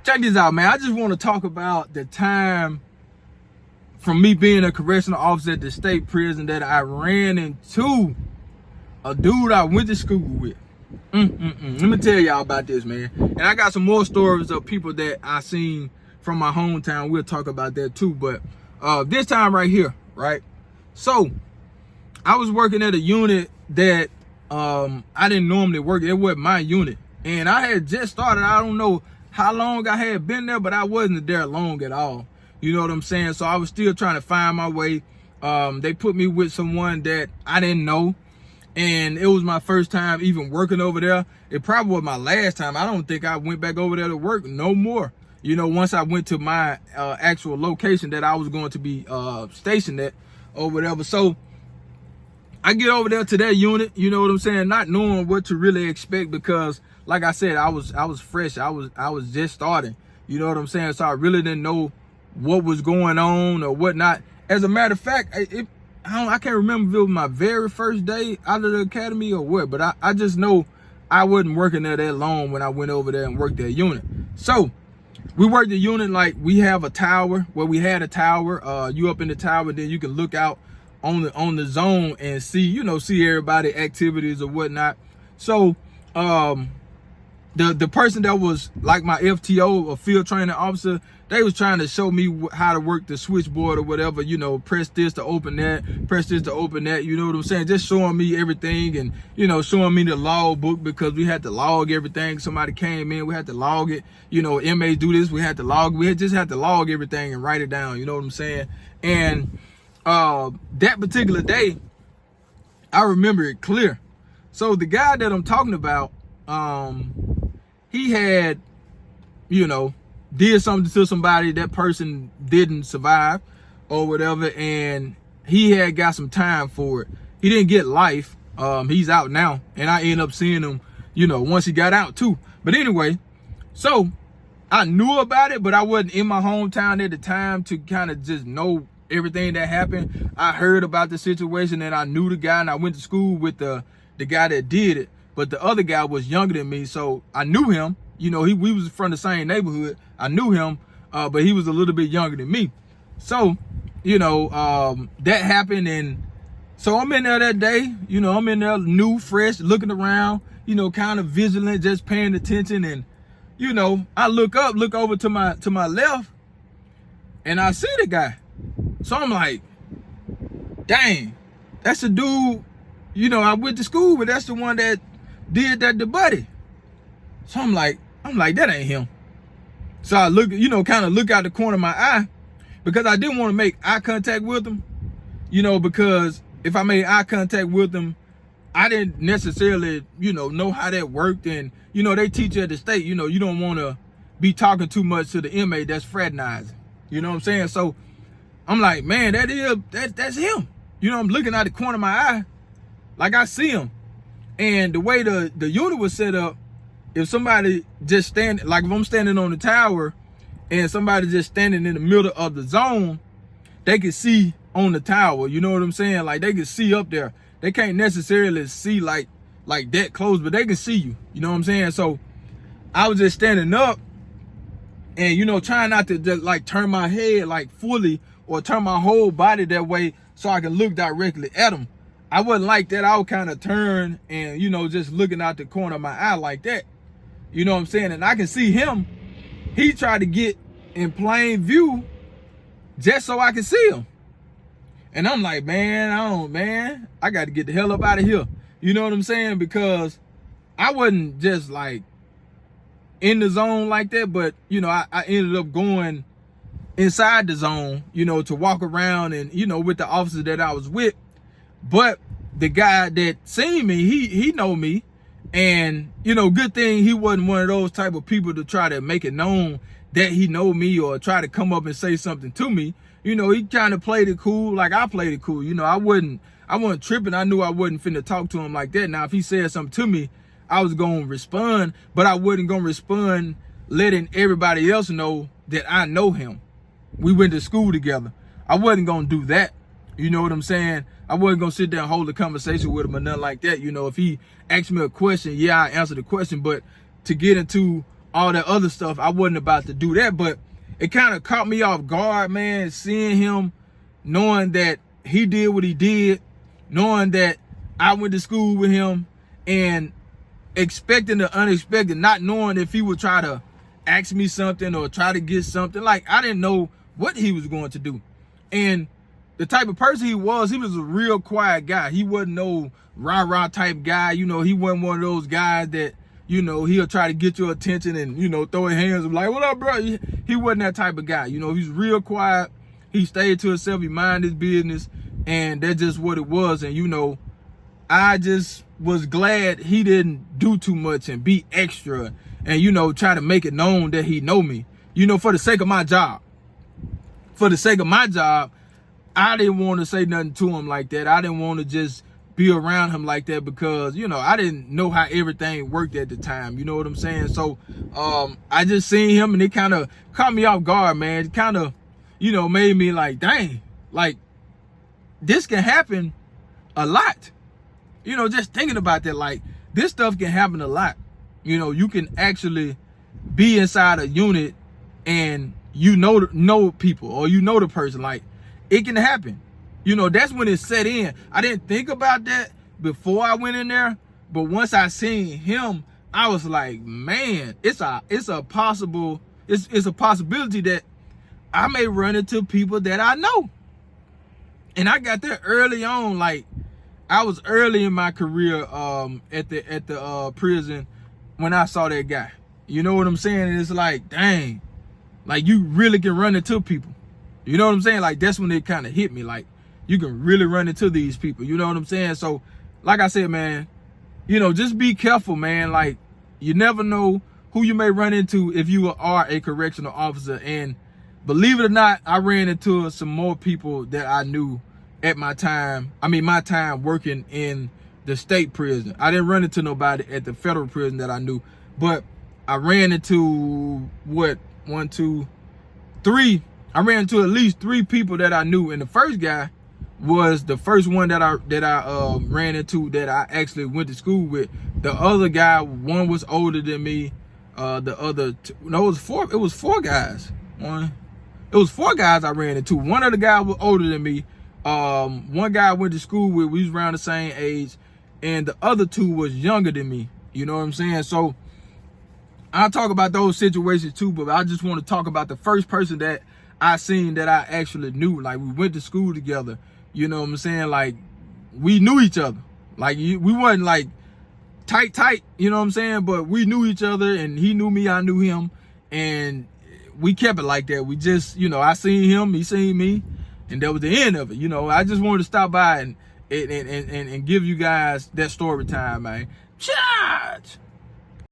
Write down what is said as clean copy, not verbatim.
Check this out, man. I just want to talk about the time from me being a correctional officer at the state prison that I ran into a dude I went to school with. Let me tell y'all about this, man. And I got some more stories of people that I seen from my hometown. We'll talk about that too. But this time right here, right? So I was working at a unit that I didn't normally work. It wasn't my unit. And I had just started. I don't know how long I had been there, but I wasn't there long at all. You know what I'm saying? So I was still trying to find my way. They put me with someone that I didn't know. And it was my first time even working over there. It probably was my last time. I don't think I went back over there to work no more. You know, once I went to my actual location that I was going to be stationed at or whatever. So I get over there to that unit, you know what I'm saying, not knowing what to really expect because, like I said, I was fresh. I was just starting, you know what I'm saying? So I really didn't know what was going on or whatnot. As a matter of fact, I can't remember if it was my very first day out of the academy or what, but I just know I wasn't working there that long when I went over there and worked that unit. So we worked the unit like we have a tower. Well, we had a tower. You up in the tower, then you can look out on the zone and see everybody activities or whatnot. So the person that was like my FTO, a field training officer, they was trying to show me how to work the switchboard or whatever, press this to open that, press this to open that, you know what I'm saying? Just showing me everything and, showing me the log book because we had to log everything. Somebody came in, we had to log it. Inmates do this, we had to log, just had to log everything and write it down, you know what I'm saying? And that particular day, I remember it clear. So the guy that I'm talking about, he had, did something to somebody, that person didn't survive or whatever, and he had got some time for it. He didn't get life. He's out now, and I ended up seeing him, once he got out too. But anyway, so I knew about it, but I wasn't in my hometown at the time to kind of just know everything that happened. I heard about the situation and I knew the guy, and I went to school with the guy that did it. But the other guy was younger than me, so I knew him. We was from the same neighborhood. I knew him, but he was a little bit younger than me. So, that happened, and so I'm in there that day. I'm in there new, fresh, looking around, kind of vigilant, just paying attention. And, I look over to my left, and I see the guy. So I'm like, dang, that's the dude, I went to school with. That's the one that did that to Buddy. So I'm like, that ain't him. So I look, kind of look out the corner of my eye because I didn't want to make eye contact with him, because if I made eye contact with him, I didn't necessarily, know how that worked. And, they teach you at the state, you don't want to be talking too much to the inmate that's fraternizing. You know what I'm saying? So I'm like, man, that's him. I'm looking out the corner of my eye like I see him. And the way the unit was set up, if somebody just standing, like if I'm standing on the tower and somebody just standing in the middle of the zone, they can see on the tower, you know what I'm saying? Like they can see up there. They can't necessarily see like that close, but they can see you, you know what I'm saying? So I was just standing up and, trying not to just like turn my head like fully or turn my whole body that way so I can look directly at them. I wasn't like that. I would kind of turn and, just looking out the corner of my eye like that. You know what I'm saying? And I can see him. He tried to get in plain view just so I can see him. And I'm like, man, I got to get the hell up out of here. You know what I'm saying? Because I wasn't just like in the zone like that, but, I ended up going inside the zone, to walk around and, with the officers that I was with. But the guy that seen me, he know me. And, good thing he wasn't one of those type of people to try to make it known that he know me or try to come up and say something to me. He kind of played it cool like I played it cool. I wasn't tripping. I knew I wasn't finna talk to him like that. Now, if he said something to me, I was going to respond, but I wasn't going to respond letting everybody else know that I know him. We went to school together. I wasn't going to do that. You know what I'm saying? I wasn't going to sit there and hold a conversation with him or nothing like that. If he asked me a question, yeah, I answer the question. But to get into all that other stuff, I wasn't about to do that. But it kind of caught me off guard, man, seeing him, knowing that he did what he did, knowing that I went to school with him, and expecting the unexpected, not knowing if he would try to ask me something or try to get something. Like, I didn't know what he was going to do. And the type of person he was a real quiet guy. He wasn't no rah-rah type guy. You know, he wasn't one of those guys that, you know, he'll try to get your attention and, you know, throw his hands up like, what up, bro? He wasn't that type of guy. You know, he's real quiet. He stayed to himself. He minded his business. And that's just what it was. And, you know, I just was glad he didn't do too much and be extra and, you know, try to make it known that he know me, you know, for the sake of my job. For the sake of my job, I didn't want to say nothing to him like that. I didn't want to just be around him like that because, you know, I didn't know how everything worked at the time. You know what I'm saying? So I just seen him and it kind of caught me off guard, man. It kind of, you know, made me like, dang, like this can happen a lot. You know, just thinking about that, like this stuff can happen a lot. You know, you can actually be inside a unit and you know people or you know the person. Like it can happen. You know, that's when it set in. I didn't think about that before I went in there, but once I seen him, I was like, man, it's a possibility that I may run into people that I know. And I got there early on, like I was early in my career at the prison when I saw that guy. You know what I'm saying? And it's like, dang, like you really can run into people. You know what I'm saying? Like that's when it kind of hit me. Like you can really run into these people. You know what I'm saying? So like I said, man, you know, just be careful, man. Like you never know who you may run into if you are a correctional officer. And believe it or not, I ran into some more people that I knew at my time working in the state prison. I didn't run into nobody at the federal prison that I knew, but I ran into I ran into at least 3 people that I knew. And the first guy was the first one that I ran into that I actually went to school with. The other guy, one was older than me. It was 4 guys. It was 4 guys I ran into. One of the guys was older than me. One guy I went to school with, we was around the same age, and the other 2 was younger than me. You know what I'm saying? So I'll talk about those situations too, but I just want to talk about the first person that I seen that I actually knew. Like we went to school together. You know what I'm saying? Like we knew each other. Like we wasn't like tight, you know what I'm saying? But we knew each other and he knew me, I knew him, and we kept it like that. We just, you know, I seen him, he seen me, and that was the end of it. You know, I just wanted to stop by and give you guys that story time, man. Charge!